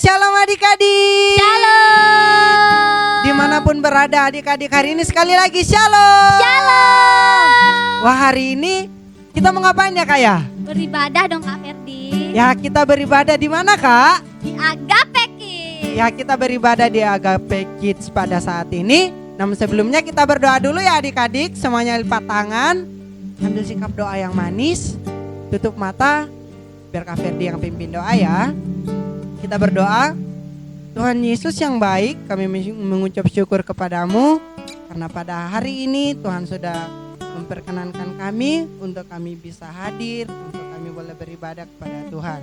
Shalom adik-adik. Shalom. Dimanapun berada adik-adik, hari ini sekali lagi shalom. Shalom. Wah, hari ini kita mau ngapain ya Kak ya? Beribadah dong Kak Ferdi. Ya, kita beribadah di mana Kak? Di Agape Kids. Ya, kita beribadah di Agape Kids pada saat ini. Namun sebelumnya kita berdoa dulu ya adik-adik. Semuanya lipat tangan, ambil sikap doa yang manis, tutup mata, biar Kak Ferdi yang pimpin doa ya. Kita berdoa. Tuhan Yesus yang baik, kami mengucap syukur kepadamu karena pada hari ini Tuhan sudah memperkenankan kami untuk kami bisa hadir, untuk kami boleh beribadah kepada Tuhan.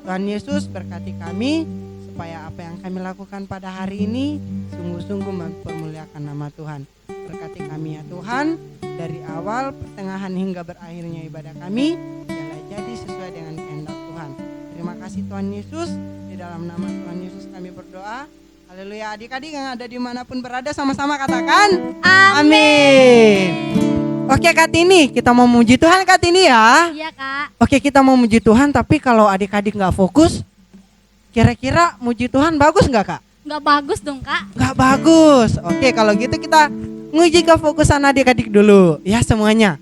Tuhan Yesus berkati kami supaya apa yang kami lakukan pada hari ini sungguh-sungguh mempermuliakan nama Tuhan. Berkati kami ya Tuhan, dari awal, pertengahan hingga berakhirnya ibadah kami, biarlah jadi sesuai dengan kehendak Tuhan. Terima kasih Tuhan Yesus. Dalam nama Tuhan Yesus kami berdoa. Haleluya. Adik-adik yang ada dimanapun berada, sama-sama katakan amin. Oke Kak Tini, kita mau memuji Tuhan Kak Tini ya. Iya Kak. Oke, kita mau memuji Tuhan, tapi kalau adik-adik gak fokus, kira-kira muji Tuhan bagus gak Kak? Gak bagus dong Kak. Gak bagus. Oke, kalau gitu kita nguji kefokusan adik-adik dulu ya semuanya.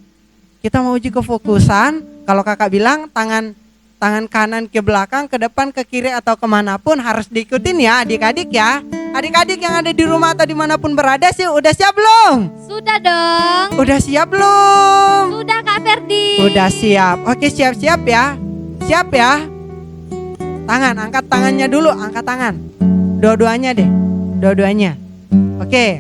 Kita mau uji kefokusan. Kalau kakak bilang tangan kanan ke belakang, ke depan, ke kiri atau kemanapun harus diikutin ya adik-adik ya. Adik-adik yang ada di rumah atau dimanapun berada sih, udah siap belum? Sudah dong. Udah siap belum? Sudah Kak Ferdi. Udah siap. Oke, siap-siap ya. Siap ya. Tangan, angkat tangannya dulu, angkat tangan. Dua-duanya deh, dua-duanya. Oke.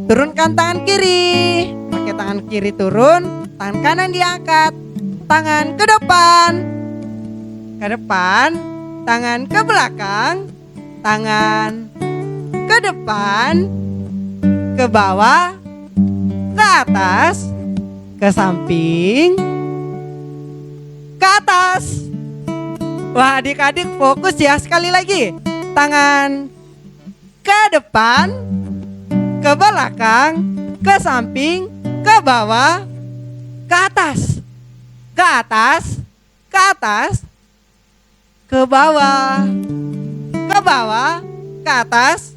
Turunkan tangan kiri. Pakai tangan kiri turun, tangan kanan diangkat. Tangan ke depan, tangan ke belakang, tangan ke depan, ke bawah, ke atas, ke samping, ke atas. Wah, adik-adik fokus ya, sekali lagi. Tangan ke depan, ke belakang, ke samping, ke bawah, ke atas. Ke atas, ke atas, ke bawah, ke atas,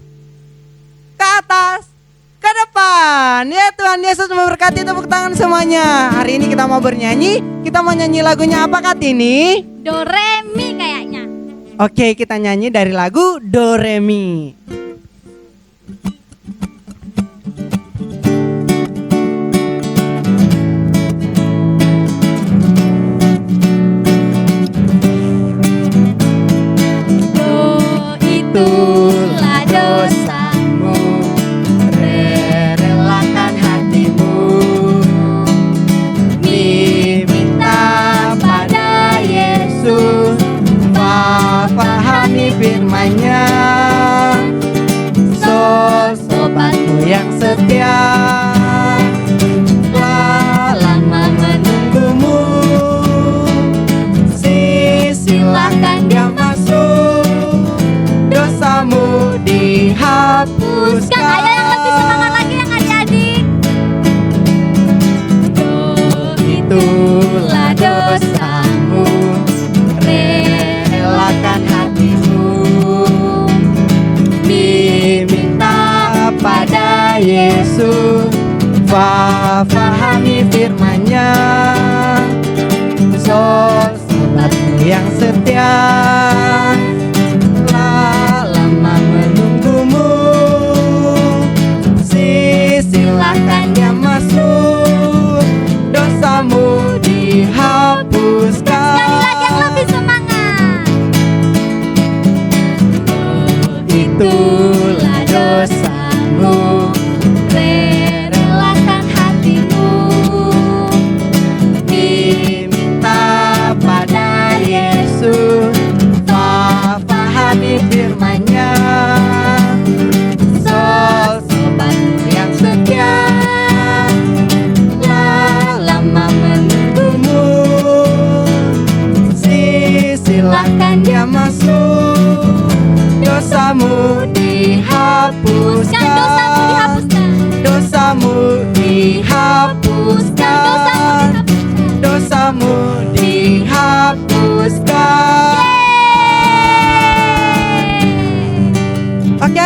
ke depan. Ya, Tuhan Yesus memberkati, tepuk tangan semuanya. Hari ini kita mau bernyanyi. Kita mau nyanyi lagunya apa Kak Tini? Do re mi kayaknya. Oke, kita nyanyi dari lagu Do Re Mi. Itulah dosamu, relakan hatimu, minta pada Yesus, pahami firman-Nya, sobatmu yang setia, lama menunggumu, silakan dia masuk, dosamu dihapuskan. Ayo yang lebih semangat lagi yang adik-adik. Itulah dosamu, relakan hatimu, diminta pada Yesus, pahami firman-Nya, sobatmu yang setia, lama menunggumu, silakan dia masuk, dosamu dihapuskan. Sekali lagi yang lebih semangat. Itulah dosamu, relakan hatimu, diminta pada Yesus,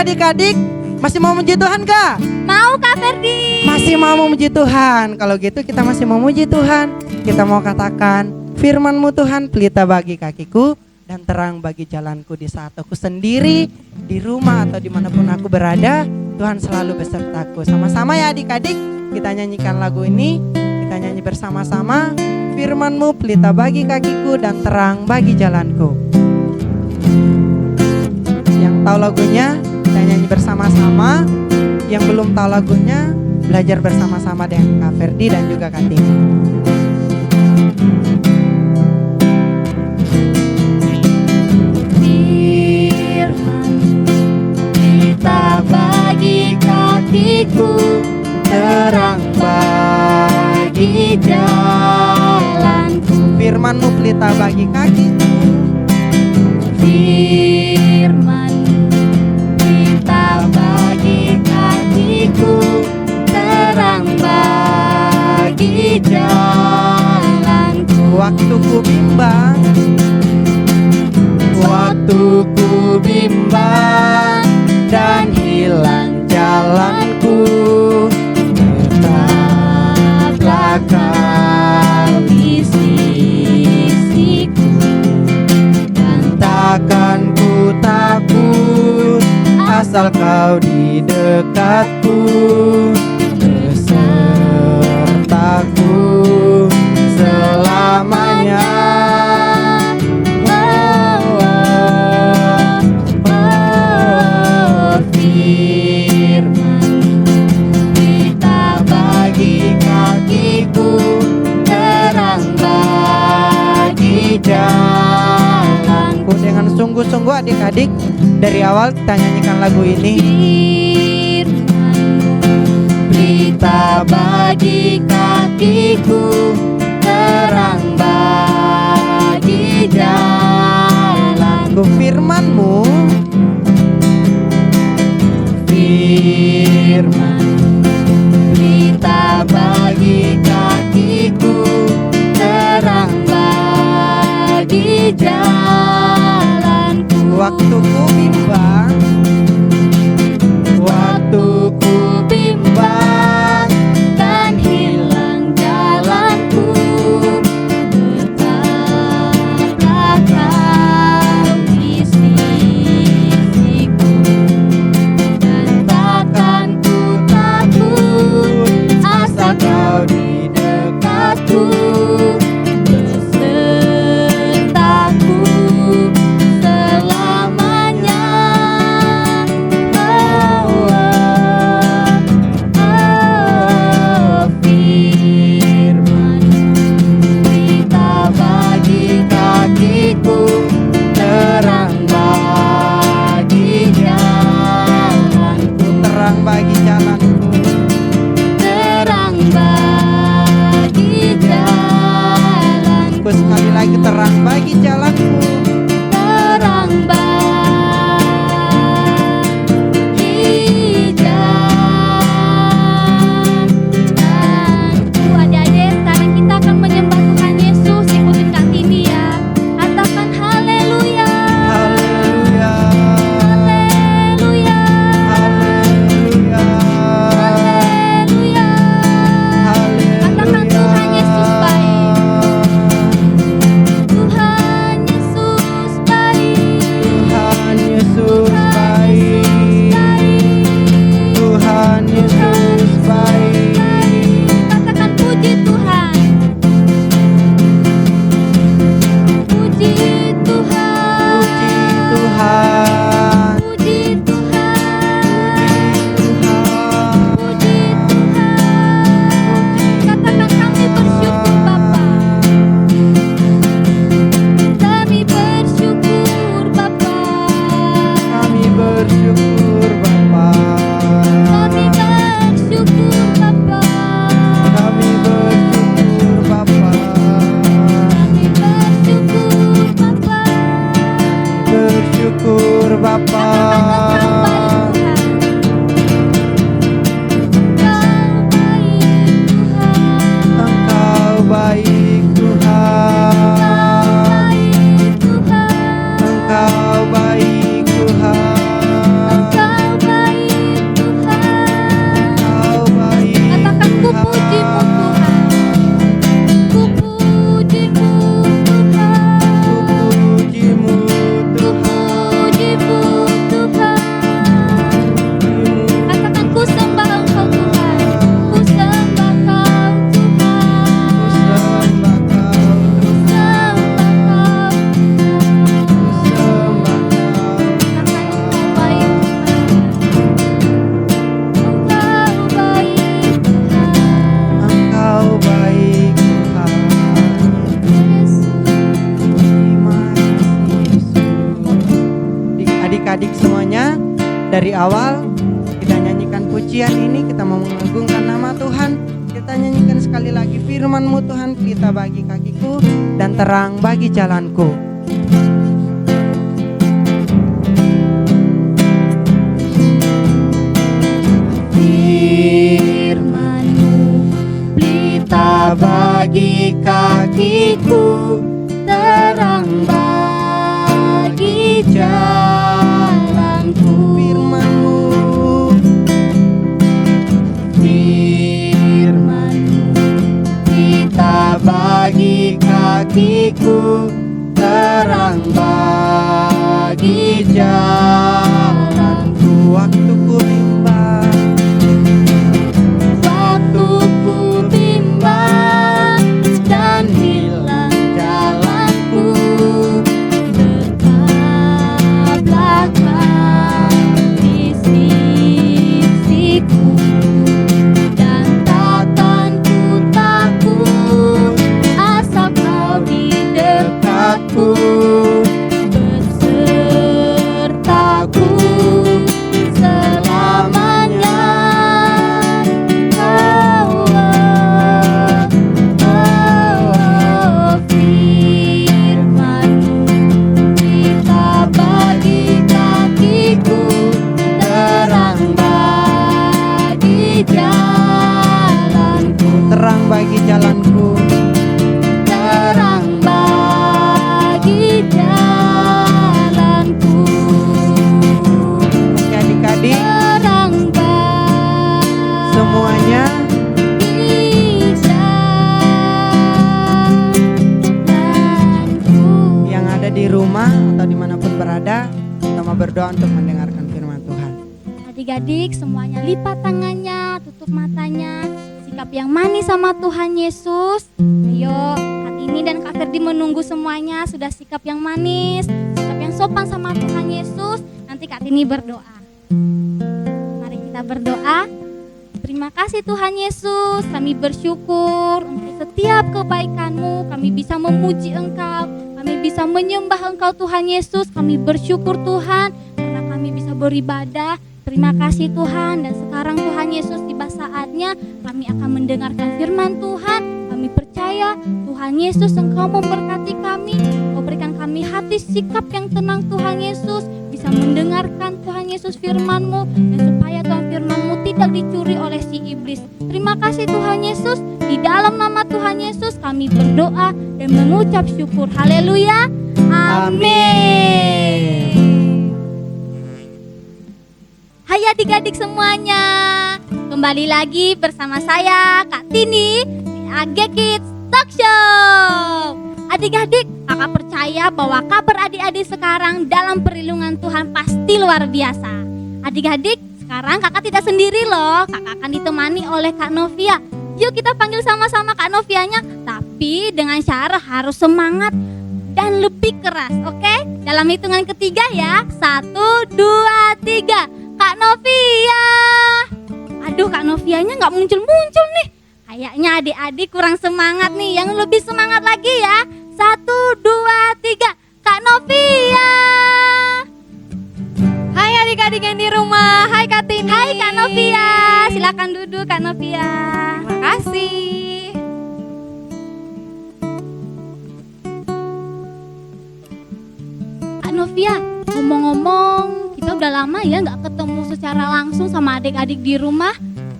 adik-adik? Masih mau memuji Tuhan kah? Mau Kak Ferdi? Masih mau memuji Tuhan. Kalau gitu kita masih mau memuji Tuhan. Kita mau katakan, firman-Mu Tuhan pelita bagi kakiku dan terang bagi jalanku. Di saat aku sendiri, di rumah atau dimanapun aku berada, Tuhan selalu besertaku. Sama-sama ya adik-adik, kita nyanyikan lagu ini. Kita nyanyi bersama-sama. Firman-Mu pelita bagi kakiku dan terang bagi jalanku. Yang tahu lagunya, kita nyanyi bersama-sama. Yang belum tahu lagunya, belajar bersama-sama dengan Kak Ferdi dan juga Kak Tini. Firman pelita bagi kakiku, terang bagi jalanku. Firman-Mu pelita bagi kakiku. Firman pelita bagi kakiku, terang bagi jalanku. Waktu ku bimbang, waktu ku bimbang dan hilang jalanku, tetaplah Kau di sisiku. Dan takkan ku takut asal Kau di dekatku, besertaku selamanya. Firman pelita bagi kakiku, terang bagi jalanku. Dengan sungguh-sungguh adik-adik, dari awal kita nyanyikan lagu ini. Firman pelita bagi kakiku, terang bagi jalanku. Firman-Mu, Firman pelita bagi kakiku, terang bagi jalanku. waktu ku bimbang, waktu ku bimbang Dan hilang jalanku, tetaplah Kau di sisiku. Dan takkan ku takut asal Kau di dekatku, besertaku selamanya. Firman pelita bagi kakiku, terang bagi jalanku. terang bagi jalanku. Terang bagi jalanku. Sekali lagi, terang bagi jalanku. Terang bagi jalanku. Adik-adik, sekarang kita akan menyembah Tuhan Yesus. Ikutin Kak Tini ya. Katakan haleluya. Haleluya, Haleluya. haleluya, Haleluya. haleluya. Katakan Tuhan Yesus baik. Tuhan Yesus baik. Tuhan Yesus baik. Tuhan Yesus baik. Katakan puji Tuhan. Puji Tuhan. Puji Tuhan. Puji Tuhan. Tuhan. Puji Tuhan. Katakan kami bersyukur Bapa. Kami bersyukur Bapa. Kami bersyukur Bapa. Kami bersyukur Bapa. Kami bersyukur Bapa. Kami bersyukur Bapa. Bersyukur Bapa. Engkau baik Tuhan. Engkau baik Tuhan. Engkau baik Tuhan. Engkau baik Tuhan. dari awal kita nyanyikan pujian ini, kita mau mengagungkan nama Tuhan. Kita nyanyikan sekali lagi firman-Mu Tuhan, pelita bagi kakiku dan terang bagi jalanku. Firman-Mu pelita bagi kakiku, terang bagi jalanku. Firman-Mu, pelita bagi kakiku, terang bagi jalanku. waktuku bimbang, Waktuku bimbang dan hilang jalanku, tetaplah di sisiku, dan takkan ku takut asal Kau di dekatku, besertaku selamanya. Firman-Mu pelita bagi kakiku, terang bagi jalanku, terang bagi jalanku. terang bagi jalanku. Oke adik-adik, Terang bagi semuanya jalanku. yang ada di rumah atau dimanapun berada, kita mau berdoa untuk mendengarkan firman Tuhan. Adik-adik semuanya lipat tangannya, tutup matanya. Sikap yang manis sama Tuhan Yesus. Ayo, Kak Tini dan Kak Ferdi menunggu semuanya sudah sikap yang manis, sikap yang sopan sama Tuhan Yesus. Nanti Kak Tini berdoa. Mari kita berdoa. Terima kasih Tuhan Yesus, kami bersyukur untuk setiap kebaikan-Mu. Kami bisa memuji Engkau, kami bisa menyembah Engkau Tuhan Yesus. Kami bersyukur Tuhan karena kami bisa beribadah. Terima kasih Tuhan, dan sekarang Tuhan Yesus tiba saatnya kami akan mendengarkan firman Tuhan. Kami percaya Tuhan Yesus Engkau memberkati kami, Engkau berikan kami hati sikap yang tenang Tuhan Yesus, bisa mendengarkan Tuhan Yesus firman-Mu, dan supaya Tuhan firman-Mu tidak dicuri oleh si iblis. Terima kasih Tuhan Yesus, di dalam nama Tuhan Yesus kami berdoa dan mengucap syukur. Haleluya, amin. Hai adik-adik semuanya, kembali lagi bersama saya Kak Tini di AG Kids Talk Show. Adik-adik, kakak percaya bahwa kabar adik-adik sekarang dalam perlindungan Tuhan pasti luar biasa. Adik-adik, sekarang kakak tidak sendiri loh, kakak akan ditemani oleh Kak Novia. Yuk kita panggil sama-sama Kak Novianya, tapi dengan syarat harus semangat dan lebih keras, oke? Dalam hitungan ketiga ya, 1, 2, 3. Kak Novia. Aduh, Kak Novianya nggak muncul-muncul nih. Kayaknya adik-adik kurang semangat nih. Yang lebih semangat lagi ya. 1, 2, 3. Kak Novia. Hai adik-adik yang di rumah. Hai Kak Tini. Hai Kak Novia. Silakan duduk Kak Novia. Terima kasih. Kak Novia, ngomong-ngomong, kita udah lama ya nggak ketemu secara langsung sama adik-adik di rumah.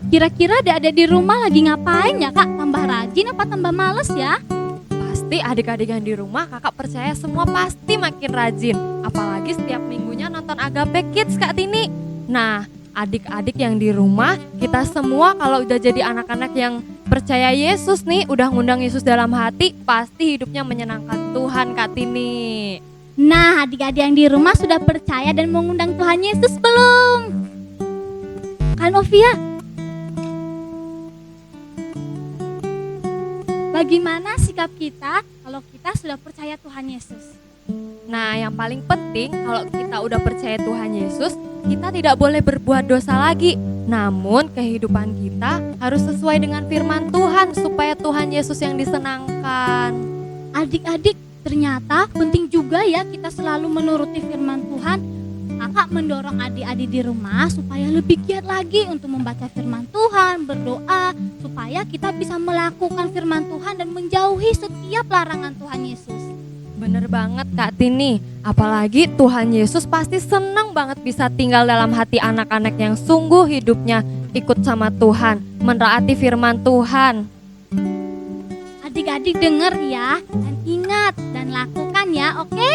Kira-kira adik-adik di rumah lagi ngapain ya Kak? Tambah rajin apa tambah males ya? Pasti adik-adik yang di rumah kakak percaya semua pasti makin rajin. Apalagi setiap minggunya nonton Agape Kids Kak Tini. Nah, adik-adik yang di rumah, kita semua kalau udah jadi anak-anak yang percaya Yesus nih, udah ngundang Yesus dalam hati, pasti hidupnya menyenangkan Tuhan Kak Tini. Nah, adik-adik yang di rumah sudah percaya dan mengundang Tuhan Yesus belum? Kak Novia, bagaimana sikap kita kalau kita sudah percaya Tuhan Yesus? Nah, yang paling penting kalau kita udah percaya Tuhan Yesus, kita tidak boleh berbuat dosa lagi. Namun kehidupan kita harus sesuai dengan firman Tuhan supaya Tuhan Yesus yang disenangkan. Adik-adik, ternyata penting juga ya kita selalu menuruti firman Tuhan. kakak mendorong adik-adik di rumah supaya lebih giat lagi untuk membaca firman Tuhan, berdoa, supaya kita bisa melakukan firman Tuhan dan menjauhi setiap larangan Tuhan Yesus. Bener banget Kak Tini, apalagi Tuhan Yesus pasti senang banget bisa tinggal dalam hati anak-anak yang sungguh hidupnya ikut sama Tuhan, menaati firman Tuhan. Adik-adik denger ya, dan ingat dan lakukan ya, oke?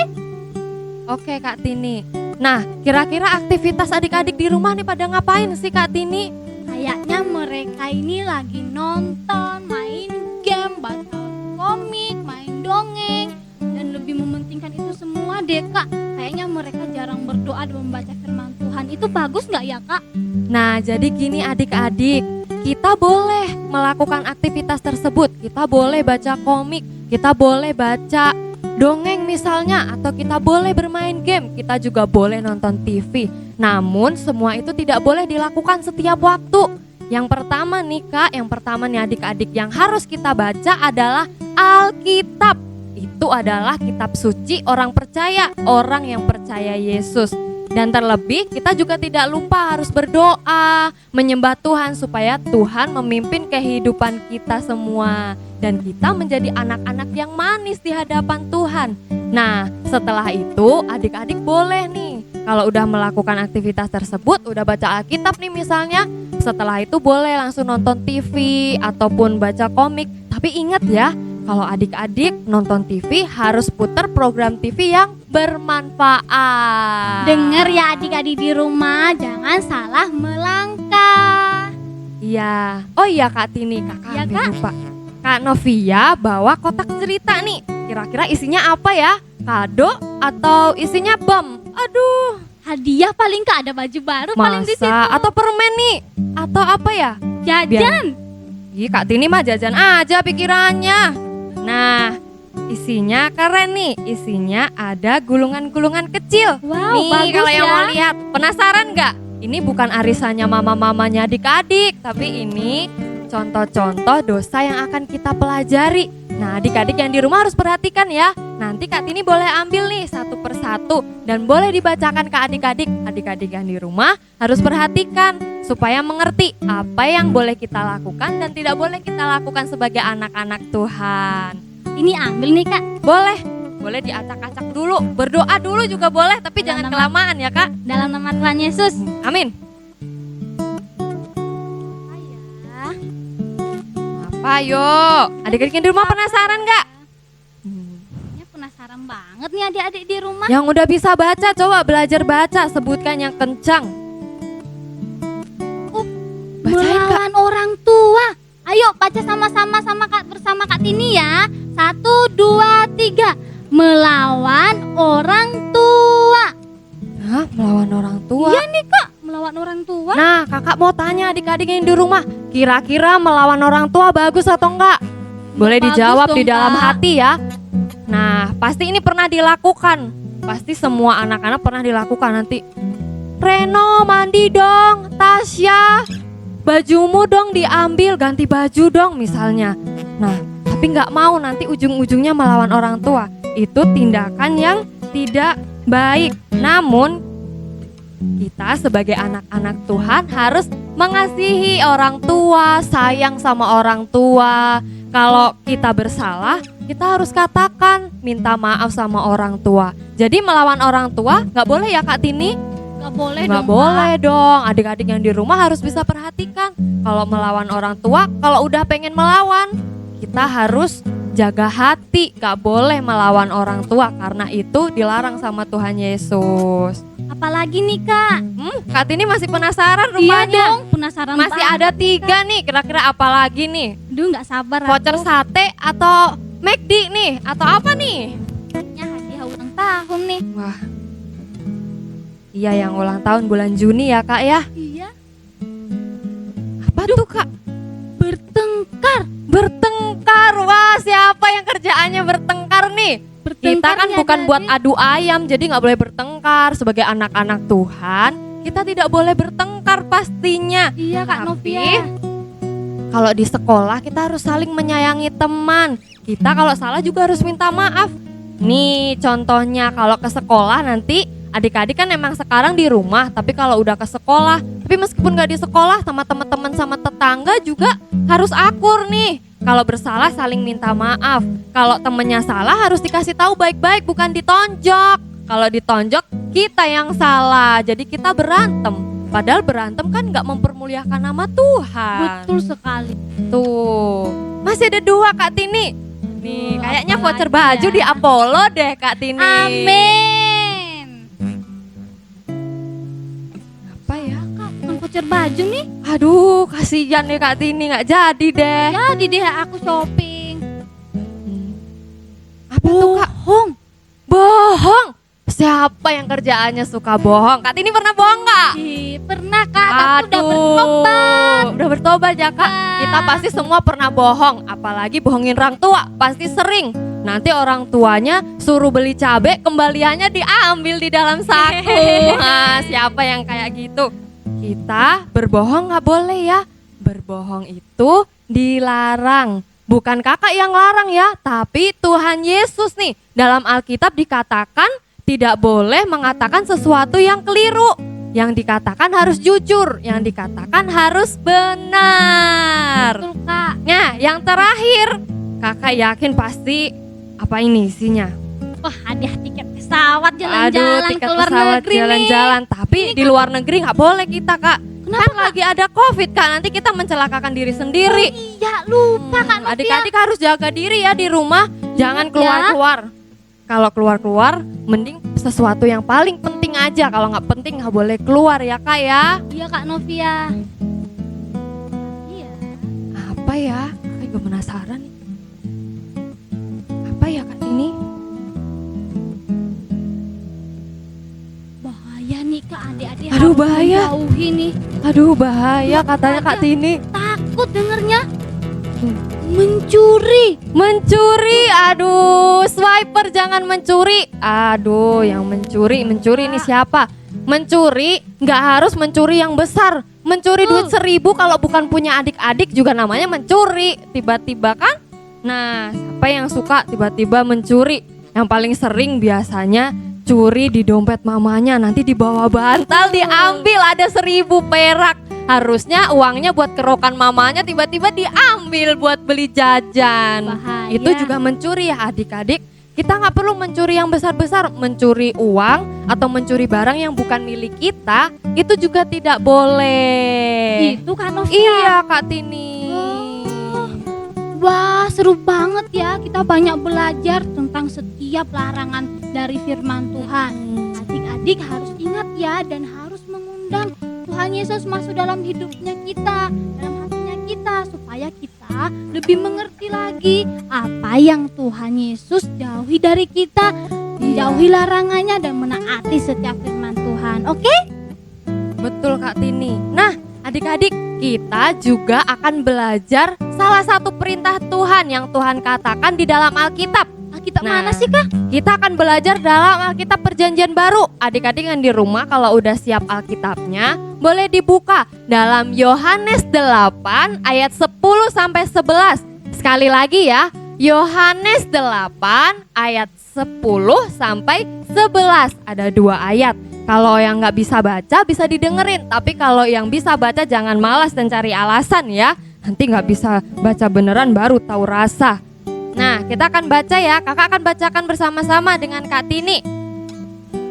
Oke Kak Tini. Nah, kira-kira aktivitas adik-adik di rumah nih pada ngapain sih Kak Tini? Kayaknya mereka ini lagi nonton, main game, baca komik, main dongeng, dan lebih mementingkan itu semua deh Kak. Kayaknya mereka jarang berdoa dan membaca firman Tuhan. Itu bagus nggak ya Kak? Nah, jadi gini adik-adik, kita boleh melakukan aktivitas tersebut. Kita boleh baca komik, kita boleh baca dongeng misalnya, atau kita boleh bermain game, kita juga boleh nonton TV. Namun semua itu tidak boleh dilakukan setiap waktu. Yang pertama nih Kak, yang pertama nih adik-adik yang harus kita baca adalah Alkitab. Itu adalah kitab suci orang percaya, orang yang percaya Yesus. Dan terlebih kita juga tidak lupa harus berdoa, menyembah Tuhan supaya Tuhan memimpin kehidupan kita semua. Dan kita menjadi anak-anak yang manis di hadapan Tuhan. Nah, setelah itu adik-adik boleh nih, kalau udah melakukan aktivitas tersebut, udah baca Alkitab nih misalnya, setelah itu boleh langsung nonton TV ataupun baca komik. Tapi ingat ya, kalau adik-adik nonton TV harus putar program TV yang bermanfaat. Dengar ya adik-adik di rumah, jangan salah melangkah. Iya. Oh iya Kak Tini, Kakak Iya, hampir Kak. lupa. Kak Novia bawa kotak cerita nih. Kira-kira isinya apa ya? Kado atau isinya bom? Aduh, Hadiah paling Kak, ada baju baru paling di situ. masa? Atau permen nih? Atau apa ya? Jajan. Ih, Kak Tini mah jajan aja pikirannya. Nah, isinya keren nih. Isinya ada gulungan-gulungan kecil. Wow, Nih bagus kalau yang ya. mau lihat, penasaran nggak? Ini bukan arisannya mama-mamanya adik-adik, tapi ini contoh-contoh dosa yang akan kita pelajari. Nah, adik-adik yang di rumah harus perhatikan ya. Nanti Kak Tini boleh ambil nih satu persatu dan boleh dibacakan ke adik-adik. Adik-adik yang di rumah harus perhatikan supaya mengerti apa yang boleh kita lakukan dan tidak boleh kita lakukan sebagai anak-anak Tuhan. Ini ambil nih Kak. Boleh diacak-acak dulu, berdoa dulu juga boleh, tapi jangan kelamaan ya Kak. Dalam nama Tuhan Yesus. Amin. Ayah. Apa yuk? Adik-adik yang di rumah penasaran nggak? Ini penasaran banget nih adik-adik di rumah. Yang udah bisa baca, coba belajar baca, sebutkan yang kencang. Bacain Kak. Melawan orang tua. Ayo baca sama-sama bersama Kak Tini ya. 1, 2, 3. Melawan orang tua. Hah, melawan orang tua? Iya nih Kak, melawan orang tua. Nah, kakak mau tanya adik-adik yang di rumah, kira-kira melawan orang tua bagus atau enggak? Boleh Bagus dijawab dong, di dalam Kak. hati ya. Nah, pasti ini pernah dilakukan. Pasti semua anak-anak pernah dilakukan nanti. Reno, mandi dong. Tasya, bajumu dong diambil, ganti baju dong misalnya. Nah, tapi nggak mau, nanti ujung-ujungnya melawan orang tua. Itu tindakan yang tidak baik. Namun kita sebagai anak-anak Tuhan harus mengasihi orang tua, sayang sama orang tua. Kalau kita bersalah, kita harus katakan minta maaf sama orang tua. Jadi melawan orang tua nggak boleh ya Kak Tini? Gak boleh Nggak dong boleh Kak. dong. Adik-adik yang di rumah harus bisa perhatikan. Kalau melawan orang tua, kalau udah pengen melawan, kita harus jaga hati. Gak boleh melawan orang tua karena itu dilarang sama Tuhan Yesus. Apalagi nih Kak. Kak Tini masih penasaran Iya rupanya. dong, penasaran Masih banget. ada 3 nih. Kira-kira apa lagi nih? Duh gak sabar Voucher aku. sate atau McD nih? Atau apa nih? Ya hadiah ulang tahun nih. Wah, iya yang ulang tahun bulan Juni ya Kak ya. Iya. Apa tuh Kak? Bertengkar. Bertengkar. Wah, siapa yang kerjaannya bertengkar nih? Kita kan nih bukan buat adik-adik. adu ayam, jadi nggak boleh bertengkar. Sebagai anak-anak Tuhan, kita tidak boleh bertengkar pastinya. Iya Kak Tapi, Novia. Kalau di sekolah kita harus saling menyayangi teman. Kita kalau salah juga harus minta maaf. Nih contohnya kalau ke sekolah nanti adik-adik kan emang sekarang di rumah, tapi kalau udah ke sekolah, tapi meskipun gak di sekolah sama teman-teman sama tetangga juga harus akur nih. Kalau bersalah saling minta maaf. Kalau temennya salah harus dikasih tahu baik-baik, bukan ditonjok. Kalau ditonjok kita yang salah, jadi kita berantem. Padahal berantem kan gak mempermuliakan nama Tuhan. Betul sekali. Tuh, masih ada 2 Kak Tini. Nih, kayaknya apalagi voucher baju ya? di Apollo deh Kak Tini. Amin. Apa ya? Kak, bukan voucher baju nih. Aduh, kasihan nih Kak Tini, nggak jadi deh. Jadi deh aku shopping. Apa tuh Kak? Bohong. Bohong. Siapa yang kerjaannya suka bohong? Kak Tini pernah bohong nggak? Ih, pernah Kak, tapi udah bertobat. Udah bertobat ya Kak. Kita pasti semua pernah bohong, apalagi bohongin orang tua, pasti sering. Nanti orang tuanya suruh beli cabai, kembaliannya diambil di dalam saku. Nah, siapa yang kayak gitu? Kita berbohong nggak boleh ya. Berbohong itu dilarang. Bukan kakak yang larang ya, tapi Tuhan Yesus nih. Dalam Alkitab dikatakan tidak boleh mengatakan sesuatu yang keliru. Yang dikatakan harus jujur, yang dikatakan harus benar. Betul Kak. Nah, yang terakhir, kakak yakin pasti apa ini isinya? Wah, hadiah tiket pesawat Aduh, jalan-jalan tiket ke luar pesawat negeri jalan-jalan. Tapi di luar negeri nggak boleh kita Kak. Kenapa, Kan lagi ada COVID Kak, nanti kita mencelakakan diri sendiri. nih? Iya, lupa Kak Novia. Adik-adik harus jaga diri ya di rumah, jangan keluar-keluar. Kalau keluar-keluar, mending sesuatu yang paling penting aja. Kalau nggak penting nggak boleh keluar ya Kak ya. Iya Kak Novia. Iya. Apa ya? Kakak juga penasaran nih. Apa ya Kak ini? Bahaya nih Kak, adik-adik Aduh, harus bahaya. menjauhi nih. Aduh bahaya katanya Kak Tini. Takut dengernya. Mencuri. Mencuri, aduh, swiper jangan mencuri. Aduh, yang mencuri ini siapa? Mencuri nggak harus mencuri yang besar. Mencuri duit 1.000 kalau bukan punya adik-adik juga namanya mencuri. Tiba-tiba kan? Nah, siapa yang suka tiba-tiba mencuri? Yang paling sering biasanya curi di dompet mamanya, nanti dibawa bantal diambil, ada 1.000 perak. Harusnya uangnya buat kerokan mamanya, tiba-tiba diambil buat beli jajan. Bahaya. Itu juga mencuri ya adik-adik. Kita nggak perlu mencuri yang besar-besar, mencuri uang atau mencuri barang yang bukan milik kita, itu juga tidak boleh. Itu Kak Novia. Iya Kak Tini. Wah, seru banget ya. Kita banyak belajar tentang setiap larangan dari firman Tuhan. Adik-adik harus ingat ya, dan harus mengundang Tuhan Yesus masuk dalam hidupnya kita, dalam hatinya kita, supaya kita lebih mengerti lagi apa yang Tuhan Yesus jauhi dari kita, menjauhi larangannya dan menaati setiap firman Tuhan. Oke? Betul Kak Tini. Nah, adik-adik, kita juga akan belajar salah satu perintah Tuhan yang Tuhan katakan di dalam Alkitab. Alkitab Nah, mana sih Kak? Kita akan belajar dalam Alkitab Perjanjian Baru. Adik-adik yang di rumah kalau udah siap Alkitabnya, boleh dibuka dalam Yohanes 8 ayat 10 sampai 11. Sekali lagi ya, Yohanes 8 ayat 10 sampai 11. Ada 2 ayat. Kalau yang nggak bisa baca bisa didengerin, tapi kalau yang bisa baca jangan malas dan cari alasan ya. Nanti nggak bisa baca beneran baru tahu rasa. Nah, kita akan baca ya. Kakak akan bacakan bersama-sama dengan Kak Tini.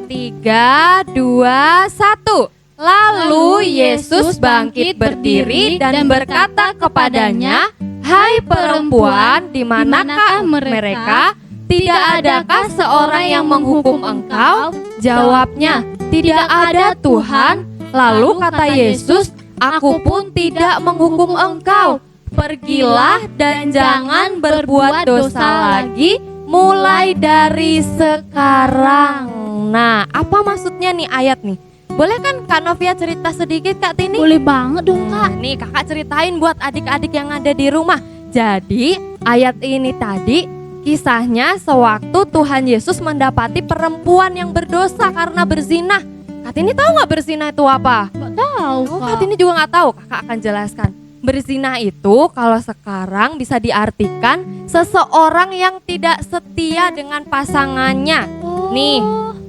3, 2, 1. Lalu Yesus bangkit berdiri dan berkata kepadanya, "Hai perempuan, di manakah mereka? Tidak adakah seorang yang menghukum engkau?" Jawabnya, "Tidak ada Tuhan." Lalu kata Yesus, "Aku pun tidak menghukum engkau. Pergilah dan jangan berbuat dosa lagi mulai dari sekarang." Nah, apa maksudnya nih ayat nih? Boleh kan Kak Novia cerita sedikit Kak Tini? Boleh banget dong Kak. Nah, nih kakak ceritain buat adik-adik yang ada di rumah. Jadi ayat ini tadi kisahnya sewaktu Tuhan Yesus mendapati perempuan yang berdosa karena berzinah. Kak Tini tahu nggak berzinah itu apa? Gak tahu Oh, Kak. Kak Tini juga nggak tahu. Kakak akan jelaskan. Berzina itu kalau sekarang bisa diartikan seseorang yang tidak setia dengan pasangannya. Oh. Nih,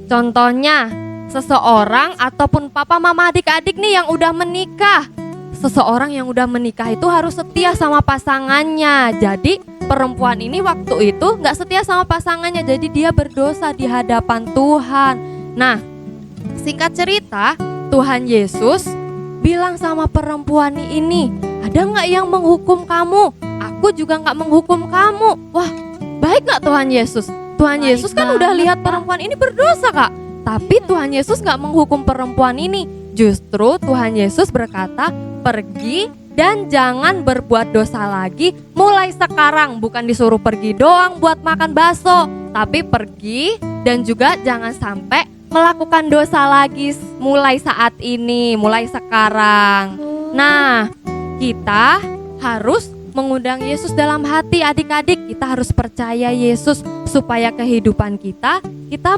contohnya seseorang ataupun papa mama adik-adik nih yang udah menikah. Seseorang yang udah menikah itu harus setia sama pasangannya. Jadi perempuan ini waktu itu gak setia sama pasangannya, jadi dia berdosa di hadapan Tuhan. Nah, singkat cerita, Tuhan Yesus bilang sama perempuan ini, ada gak yang menghukum kamu? Aku juga gak menghukum kamu. Wah, baik gak Tuhan Yesus? Tuhan Baik Yesus kan udah banget, lihat Kak. perempuan ini berdosa, Kak. Tapi Tuhan Yesus gak menghukum perempuan ini. Justru Tuhan Yesus berkata, pergi dan jangan berbuat dosa lagi mulai sekarang. Bukan disuruh pergi doang buat makan bakso, tapi pergi dan juga jangan sampai melakukan dosa lagi mulai saat ini, mulai sekarang. Nah, kita harus mengundang Yesus dalam hati adik-adik. Kita harus percaya Yesus supaya kehidupan kita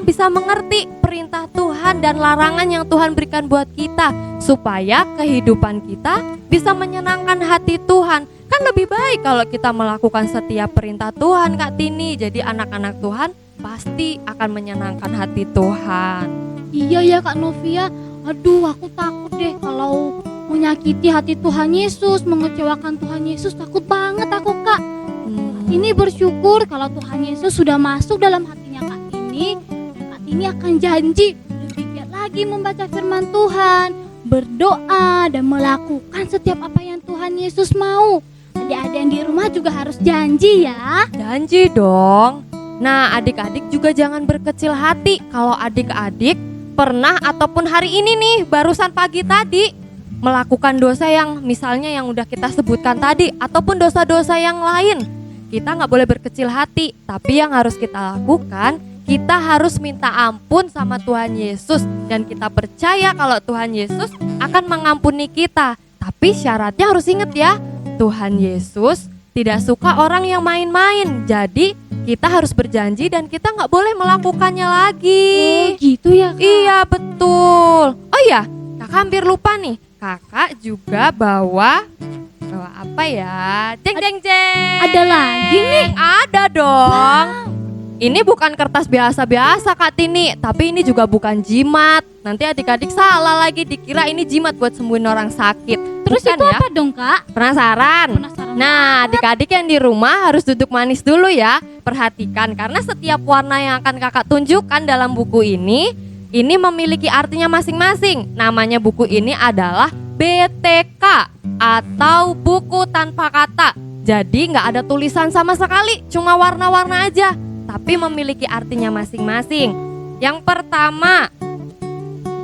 bisa mengerti perintah Tuhan dan larangan yang Tuhan berikan buat kita, supaya kehidupan kita bisa menyenangkan hati Tuhan. Kan lebih baik kalau kita melakukan setiap perintah Tuhan, Kak Tini. Jadi anak-anak Tuhan pasti akan menyenangkan hati Tuhan. Iya ya Kak Novia, aduh aku takut deh kalau menyakiti hati Tuhan Yesus, mengecewakan Tuhan Yesus, takut banget aku Kak. Ini bersyukur kalau Tuhan Yesus sudah masuk dalam hatinya Kak Tini. Kak Tini akan janji lebih giat lagi membaca firman Tuhan, berdoa dan melakukan setiap apa yang Tuhan Yesus mau. Adik-adik yang di rumah juga harus janji ya. Janji dong. Nah, adik-adik juga jangan berkecil hati kalau adik-adik pernah ataupun hari ini nih barusan pagi tadi melakukan dosa yang misalnya yang udah kita sebutkan tadi, ataupun dosa-dosa yang lain. Kita gak boleh berkecil hati, tapi yang harus kita lakukan, kita harus minta ampun sama Tuhan Yesus. Dan kita percaya kalau Tuhan Yesus akan mengampuni kita. Tapi syaratnya harus ingat ya, Tuhan Yesus tidak suka orang yang main-main. Jadi kita harus berjanji dan kita gak boleh melakukannya lagi. Oh gitu ya Kak? Iya betul. Oh iya, kakak hampir lupa nih. Kakak juga bawa apa ya? Jeng jeng jeng. Ada lagi nih? Ada dong. Ini bukan kertas biasa-biasa Kak Tini, tapi ini juga bukan jimat. Nanti adik-adik salah lagi dikira ini jimat buat sembuhin orang sakit. Terus Bukan itu ya? apa dong Kak? Penasaran? Penasaran. Nah, adik-adik yang di rumah harus duduk manis dulu ya. Perhatikan, karena setiap warna yang akan kakak tunjukkan dalam buku ini memiliki artinya masing-masing. Namanya buku ini adalah BTK atau buku tanpa kata. Jadi nggak ada tulisan sama sekali, cuma warna-warna aja, tapi memiliki artinya masing-masing. Yang pertama,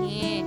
nih.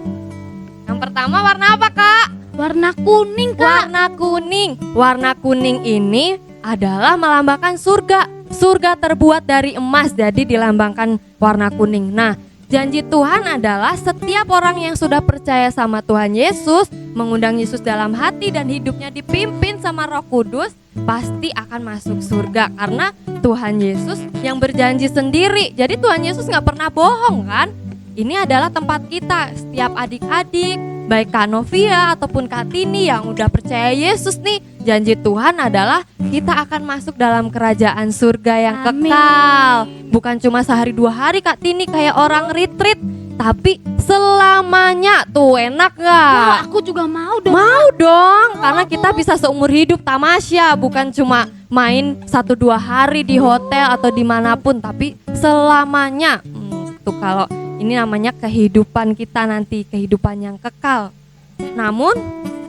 Yang pertama warna apa Kak? Warna kuning Kak. Warna kuning. Warna kuning ini adalah melambangkan surga. Surga terbuat dari emas, jadi dilambangkan warna kuning. Nah, janji Tuhan adalah setiap orang yang sudah percaya sama Tuhan Yesus, mengundang Yesus dalam hati dan hidupnya dipimpin sama Roh Kudus, pasti akan masuk surga. Karena Tuhan Yesus yang berjanji sendiri. Jadi Tuhan Yesus gak pernah bohong kan? Ini adalah tempat kita, setiap adik-adik, baik Kak Novia ataupun Kak Tini yang udah percaya Yesus nih, janji Tuhan adalah kita akan masuk dalam kerajaan surga yang Amin. kekal. Bukan cuma sehari 2 hari Kak Tini kayak orang retreat, tapi selamanya. Tuh enak gak? Wah, aku juga mau dong. Mau dong, karena kita bisa seumur hidup tamasya, bukan cuma main 1-2 hari di hotel atau dimanapun, tapi selamanya. Tuh kalau ini namanya kehidupan kita nanti, kehidupan yang kekal. Namun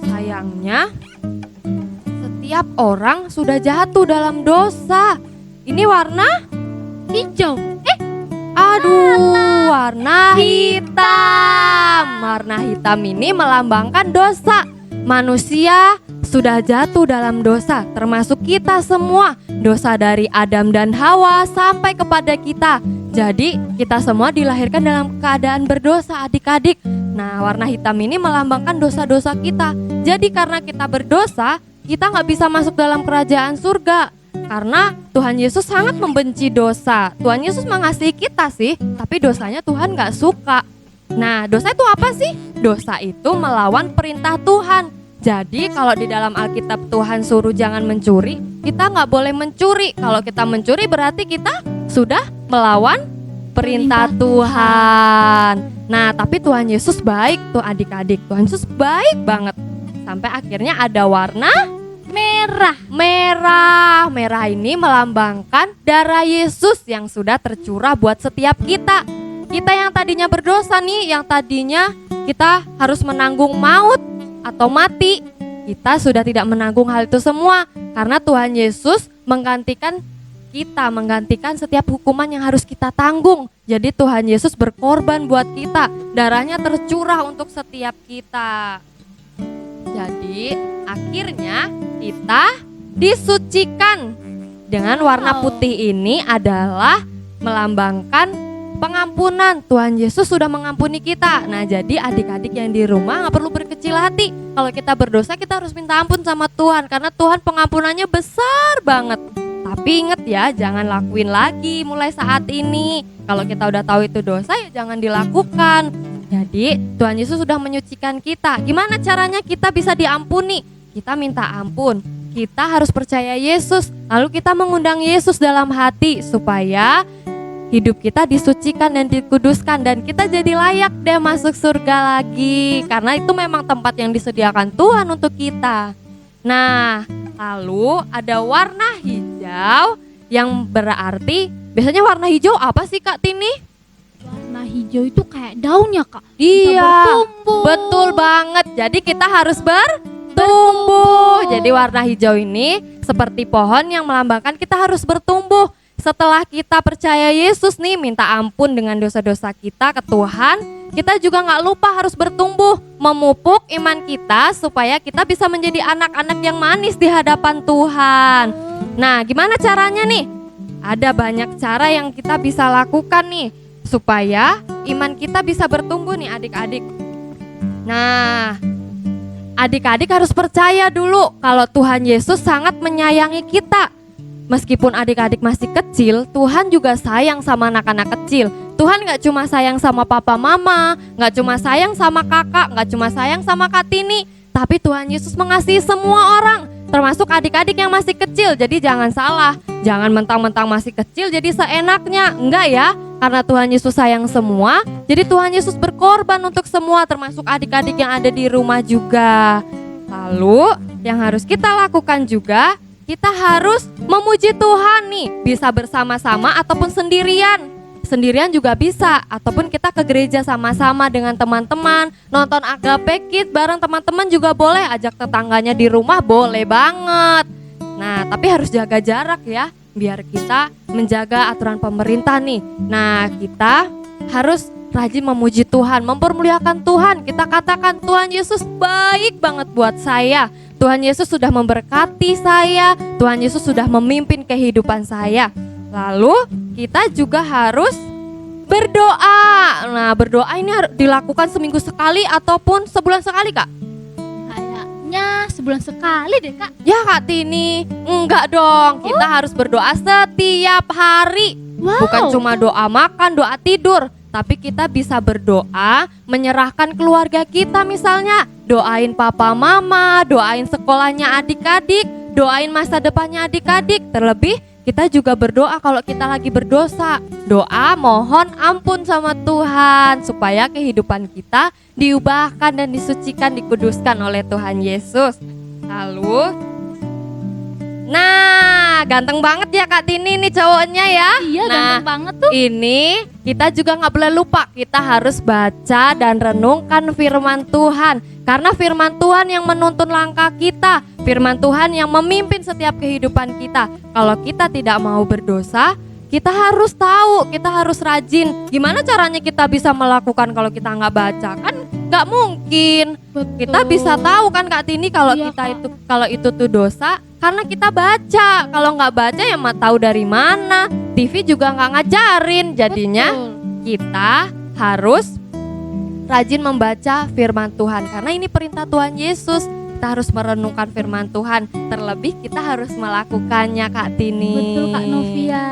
sayangnya setiap orang sudah jatuh dalam dosa. Ini warna Hijau. aduh, warna hitam. Warna hitam ini melambangkan dosa. Manusia sudah jatuh dalam dosa, termasuk kita semua. Dosa dari Adam dan Hawa sampai kepada kita. Jadi kita semua dilahirkan dalam keadaan berdosa adik-adik. Nah, warna hitam ini melambangkan dosa-dosa kita. Jadi karena kita berdosa, kita gak bisa masuk dalam kerajaan surga. Karena Tuhan Yesus sangat membenci dosa. Tuhan Yesus mengasihi kita sih, tapi dosanya Tuhan gak suka. Nah, dosa itu apa sih? Dosa itu melawan perintah Tuhan. Jadi kalau di dalam Alkitab Tuhan suruh jangan mencuri, kita gak boleh mencuri. Kalau kita mencuri berarti kita sudah melawan perintah Tuhan. Nah, tapi Tuhan Yesus baik tuh adik-adik. Tuhan Yesus baik banget. Sampai akhirnya ada warna Merah. merah. Merah ini melambangkan darah Yesus yang sudah tercurah buat setiap kita. Kita yang tadinya berdosa nih, yang tadinya kita harus menanggung maut atau mati, kita sudah tidak menanggung hal itu semua karena Tuhan Yesus menggantikan setiap hukuman yang harus kita tanggung. Jadi Tuhan Yesus berkorban buat kita, darahnya tercurah untuk setiap kita. Jadi akhirnya kita disucikan. Dengan warna putih ini adalah melambangkan pengampunan. Tuhan Yesus sudah mengampuni kita. Nah, jadi adik-adik yang di rumah gak perlu berkecil hati. Kalau kita berdosa, kita harus minta ampun sama Tuhan karena Tuhan pengampunannya besar banget. Tapi ingat ya, jangan lakuin lagi mulai saat ini. Kalau kita udah tahu itu dosa, ya jangan dilakukan. Jadi Tuhan Yesus sudah menyucikan kita. Gimana caranya kita bisa diampuni? Kita minta ampun. Kita harus percaya Yesus. Lalu kita mengundang Yesus dalam hati supaya hidup kita disucikan dan dikuduskan. Dan kita jadi layak deh masuk surga lagi. Karena itu memang tempat yang disediakan Tuhan untuk kita. Nah, lalu ada warna hijau yang berarti, biasanya warna hijau apa sih Kak Tini? Warna hijau itu kayak daun ya Kak? Bisa Iya, bertumbuh. betul banget. Jadi kita harus bertumbuh. Jadi warna hijau ini seperti pohon yang melambangkan kita harus bertumbuh. Setelah kita percaya Yesus nih, minta ampun dengan dosa-dosa kita ke Tuhan, kita juga gak lupa harus bertumbuh, memupuk iman kita supaya kita bisa menjadi anak-anak yang manis di hadapan Tuhan. Nah, gimana caranya nih? Ada banyak cara yang kita bisa lakukan nih supaya iman kita bisa bertumbuh nih adik-adik. Nah, adik-adik harus percaya dulu kalau Tuhan Yesus sangat menyayangi kita. Meskipun adik-adik masih kecil, Tuhan juga sayang sama anak-anak kecil. Tuhan gak cuma sayang sama papa mama, gak cuma sayang sama kakak, gak cuma sayang sama Kak Tini, tapi Tuhan Yesus mengasihi semua orang, termasuk adik-adik yang masih kecil. Jadi jangan salah, jangan mentang-mentang masih kecil jadi seenaknya. Enggak ya, karena Tuhan Yesus sayang semua, jadi Tuhan Yesus berkorban untuk semua, termasuk adik-adik yang ada di rumah juga. Lalu yang harus kita lakukan juga, kita harus memuji Tuhan nih, bisa bersama-sama ataupun sendirian. Sendirian juga bisa, ataupun kita ke gereja sama-sama dengan teman-teman, nonton Agape Kids bareng teman-teman juga boleh, ajak tetangganya di rumah boleh banget. Nah, tapi harus jaga jarak ya, biar kita menjaga aturan pemerintah nih. Nah, kita harus rajin memuji Tuhan, mempermuliakan Tuhan. Kita katakan, Tuhan Yesus baik banget buat saya. Tuhan Yesus sudah memberkati saya, Tuhan Yesus sudah memimpin kehidupan saya. Lalu kita juga harus berdoa. Nah, berdoa ini harus dilakukan seminggu sekali ataupun sebulan sekali Kak? Kayaknya sebulan sekali deh Kak. Ya Kak Tini, enggak dong. Kita harus berdoa setiap hari. Wow. Bukan cuma doa makan, doa tidur, tapi kita bisa berdoa menyerahkan keluarga kita, misalnya doain papa mama, doain sekolahnya adik-adik, doain masa depannya adik-adik. Terlebih kita juga berdoa kalau kita lagi berdosa. Doa mohon ampun sama Tuhan supaya kehidupan kita diubahkan dan disucikan, dikuduskan oleh Tuhan Yesus. Lalu nah, ganteng banget ya Kak Tini nih cowoknya ya. Iya, nah, ganteng banget tuh. Ini kita juga gak boleh lupa, kita harus baca dan renungkan firman Tuhan. Karena firman Tuhan yang menuntun langkah kita, firman Tuhan yang memimpin setiap kehidupan kita. Kalau kita tidak mau berdosa, kita harus tahu, kita harus rajin. Gimana caranya kita bisa melakukan kalau kita gak baca? Kan gak mungkin. Betul. Kita bisa tahu kan Kak Tini kalau Iya, kita Kak. itu kalau itu tuh dosa karena kita baca. Kalau nggak baca ya mah tahu dari mana. TV juga nggak ngajarin. Jadinya Betul. kita harus rajin membaca firman Tuhan karena ini perintah Tuhan Yesus. Kita harus merenungkan firman Tuhan. Terlebih kita harus melakukannya Kak Tini. Betul Kak Novia.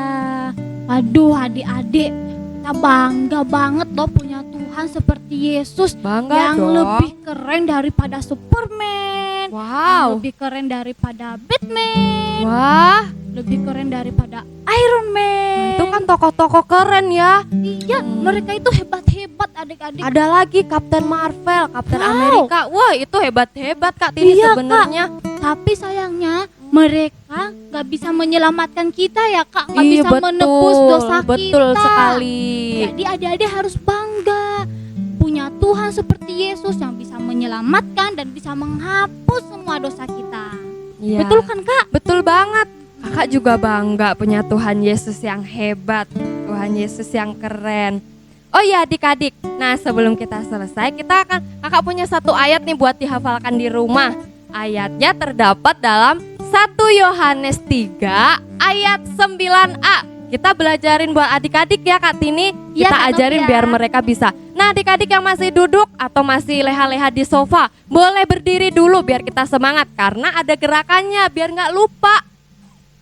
Aduh adik-adik, kita bangga banget loh punya Tuhan seperti Yesus Bangga yang dong. lebih keren daripada Superman, yang Wow. lebih keren daripada Batman, Wah, lebih keren daripada Iron Man. itu kan kan tokoh-tokoh keren ya. Iya, mereka itu hebat-hebat adik-adik. Ada lagi Captain Marvel, Captain Wow. Amerika. Wah, itu hebat-hebat Kak Tini Iya, Kak. sebenarnya. Tapi sayangnya mereka nggak bisa menyelamatkan kita ya Kak, nggak Iya, bisa menebus dosa betul kita. sekali. Jadi adik-adik harus bangga punya Tuhan seperti Yesus yang bisa menyelamatkan dan bisa menghapus semua dosa kita. Iya. Betul kan Kak? Betul banget. Kakak juga bangga punya Tuhan Yesus yang hebat, Tuhan Yesus yang keren. Oh iya adik-adik, nah sebelum kita selesai kakak punya satu ayat nih buat dihafalkan di rumah. Ayatnya terdapat dalam 1 Yohanes 3 ayat 9a. Kita belajarin buat adik-adik ya Kak Tini. Iya, Kita Kak ajarin Novia. biar mereka bisa. Nah adik-adik yang masih duduk atau masih leha-leha di sofa, boleh berdiri dulu biar kita semangat. Karena ada gerakannya biar gak lupa.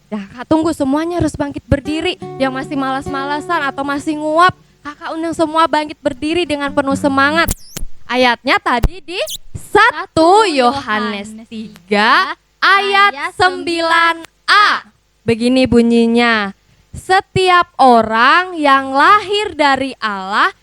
Nah Kak tunggu, semuanya harus bangkit berdiri. Yang masih malas-malasan atau masih nguap, Kakak undang semua bangkit berdiri dengan penuh semangat. Ayatnya tadi di 1 Yohanes 3 ayat 9a. Begini bunyinya. Setiap orang yang lahir dari Allah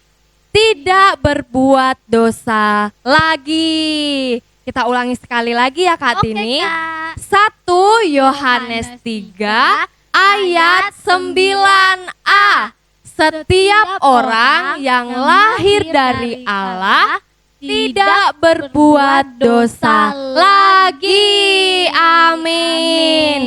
tidak berbuat dosa lagi. Kita ulangi sekali lagi ya Kak Oke, Tini. Kak. 1 Yohanes 3 ayat 9a. Setiap orang yang lahir dari Allah tidak berbuat dosa lagi. Amin.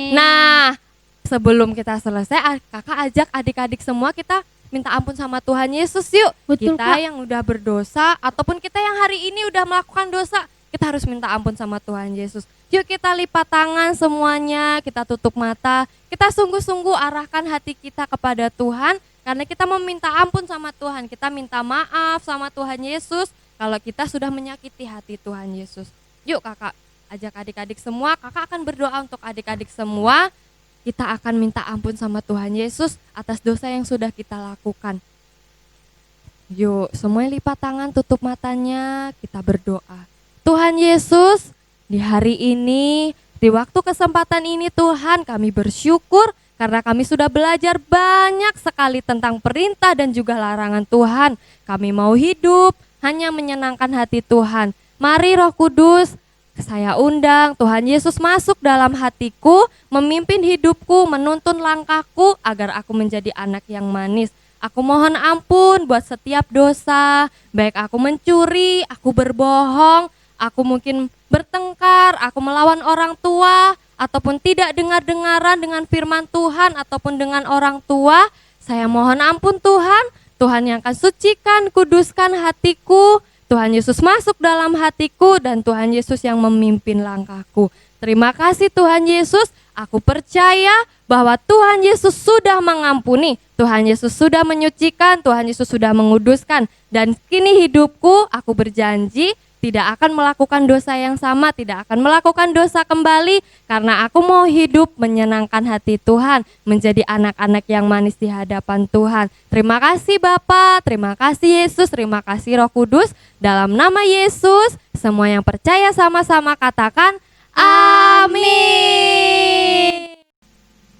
Nah, sebelum kita selesai, kakak ajak adik-adik semua kita minta ampun sama Tuhan Yesus yuk. Betul, Kita Kak. yang udah berdosa ataupun kita yang hari ini udah melakukan dosa, kita harus minta ampun sama Tuhan Yesus. Yuk kita lipat tangan semuanya, kita tutup mata, kita sungguh-sungguh arahkan hati kita kepada Tuhan. Karena kita meminta ampun sama Tuhan, kita minta maaf sama Tuhan Yesus kalau kita sudah menyakiti hati Tuhan Yesus. Yuk kakak ajak adik-adik semua, kakak akan berdoa untuk adik-adik semua. Kita akan minta ampun sama Tuhan Yesus atas dosa yang sudah kita lakukan. Yuk semuanya lipat tangan, tutup matanya, kita berdoa. Tuhan Yesus, di hari ini, di waktu kesempatan ini Tuhan, kami bersyukur karena kami sudah belajar banyak sekali tentang perintah dan juga larangan Tuhan. Kami mau hidup hanya menyenangkan hati Tuhan. Mari Roh Kudus, saya undang Tuhan Yesus masuk dalam hatiku, memimpin hidupku, menuntun langkahku agar aku menjadi anak yang manis. Aku mohon ampun buat setiap dosa, baik aku mencuri, aku berbohong, aku mungkin bertengkar, aku melawan orang tua, ataupun tidak dengar-dengaran dengan firman Tuhan ataupun dengan orang tua. Saya mohon ampun Tuhan, Tuhan yang akan sucikan, kuduskan hatiku. Tuhan Yesus masuk dalam hatiku dan Tuhan Yesus yang memimpin langkahku. Terima kasih Tuhan Yesus, aku percaya bahwa Tuhan Yesus sudah mengampuni, Tuhan Yesus sudah menyucikan, Tuhan Yesus sudah menguduskan. Dan kini hidupku, aku berjanji tidak akan melakukan dosa yang sama, tidak akan melakukan dosa kembali, karena aku mau hidup menyenangkan hati Tuhan, menjadi anak-anak yang manis di hadapan Tuhan. Terima kasih Bapa, terima kasih Yesus, terima kasih Roh Kudus. Dalam nama Yesus, semua yang percaya sama-sama katakan amin.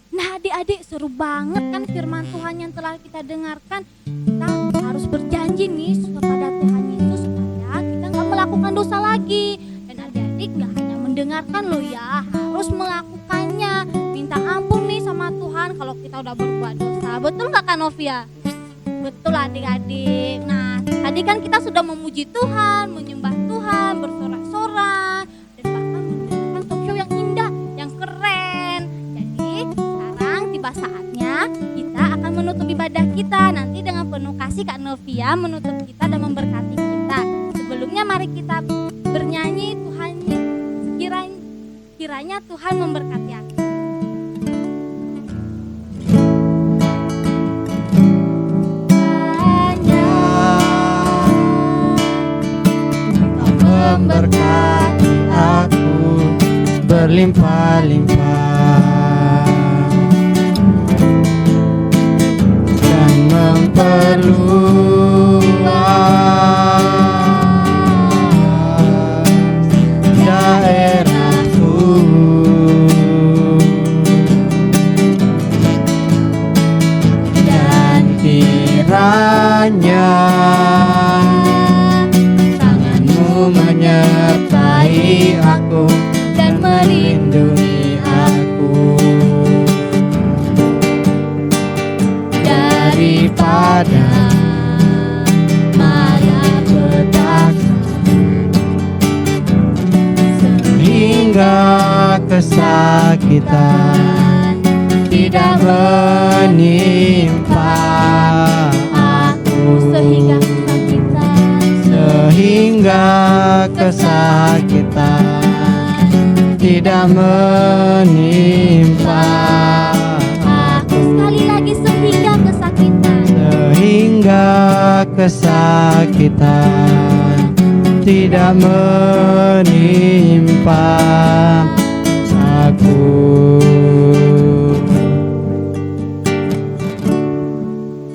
Nah adik-adik, seru banget kan firman Tuhan yang telah kita dengarkan. Kita harus berjanji nih kepada Tuhan Yesus supaya kita gak melakukan dosa lagi. Dan adik-adik gak hanya mendengarkan loh ya, harus melakukannya. Minta ampun nih sama Tuhan kalau kita udah berbuat dosa. Betul gak Kak Novia? Betul adik-adik. Nah tadi kan kita sudah memuji Tuhan, menyembah Tuhan, bersorak-sorak, dan bahkan mendengarkan talk show yang indah, yang keren. Jadi sekarang tiba saatnya kita akan menutup ibadah kita. Nanti dengan penuh kasih Kak Novia menutup kita dan memberkati kita. Sebelumnya mari kita bernyanyi Tuhan, kiranya Tuhan memberkati aku. Memberkati aku berlimpah-limpah dan memperluas daerahku. kesakitan tidak menimpa aku, sehingga kesakitan tidak menimpa aku, Sekali lagi, sehingga kesakitan tidak menimpa aku.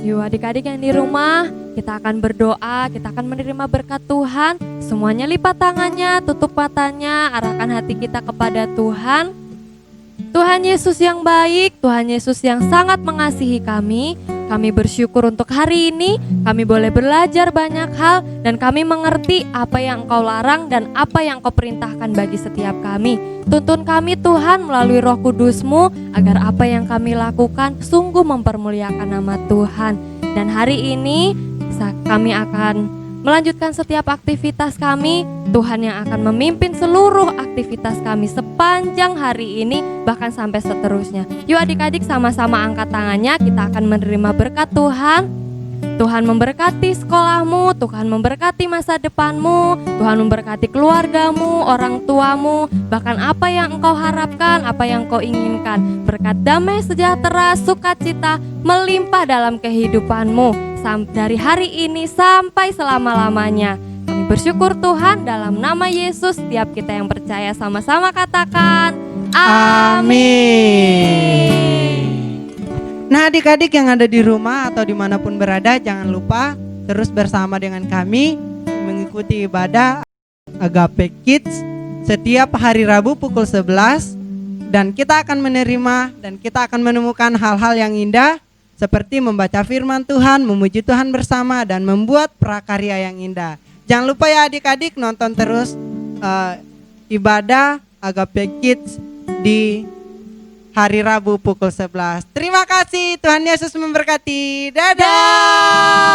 Yuk adik-adik yang di rumah, kita akan berdoa, kita akan menerima berkat Tuhan. Semuanya lipat tangannya, tutup matanya, arahkan hati kita kepada Tuhan. Tuhan Yesus yang baik, Tuhan Yesus yang sangat mengasihi kami. Kami bersyukur untuk hari ini, kami boleh belajar banyak hal dan kami mengerti apa yang Engkau larang dan apa yang Engkau perintahkan bagi setiap kami. Tuntun kami Tuhan melalui Roh Kudus-Mu agar apa yang kami lakukan sungguh mempermuliakan nama Tuhan. Dan hari ini kami akan melanjutkan setiap aktivitas kami. Tuhan yang akan memimpin seluruh aktivitas kami sepanjang hari ini, bahkan sampai seterusnya. Yuk adik-adik sama-sama angkat tangannya, kita akan menerima berkat Tuhan. Tuhan memberkati sekolahmu, Tuhan memberkati masa depanmu, Tuhan memberkati keluargamu, orang tuamu, bahkan apa yang engkau harapkan, apa yang engkau inginkan. Berkat damai sejahtera, sukacita melimpah dalam kehidupanmu dari hari ini sampai selama-lamanya. Kami bersyukur Tuhan, dalam nama Yesus setiap kita yang percaya sama-sama katakan amin. Nah adik-adik yang ada di rumah atau dimanapun berada, jangan lupa terus bersama dengan kami mengikuti ibadah Agape Kids setiap hari Rabu pukul 11. Dan kita akan menerima dan kita akan menemukan hal-hal yang indah seperti membaca firman Tuhan, memuji Tuhan bersama, dan membuat prakarya yang indah. Jangan lupa ya adik-adik nonton terus ibadah Agape Kids di hari Rabu pukul 11. Terima kasih, Tuhan Yesus memberkati. Dadah.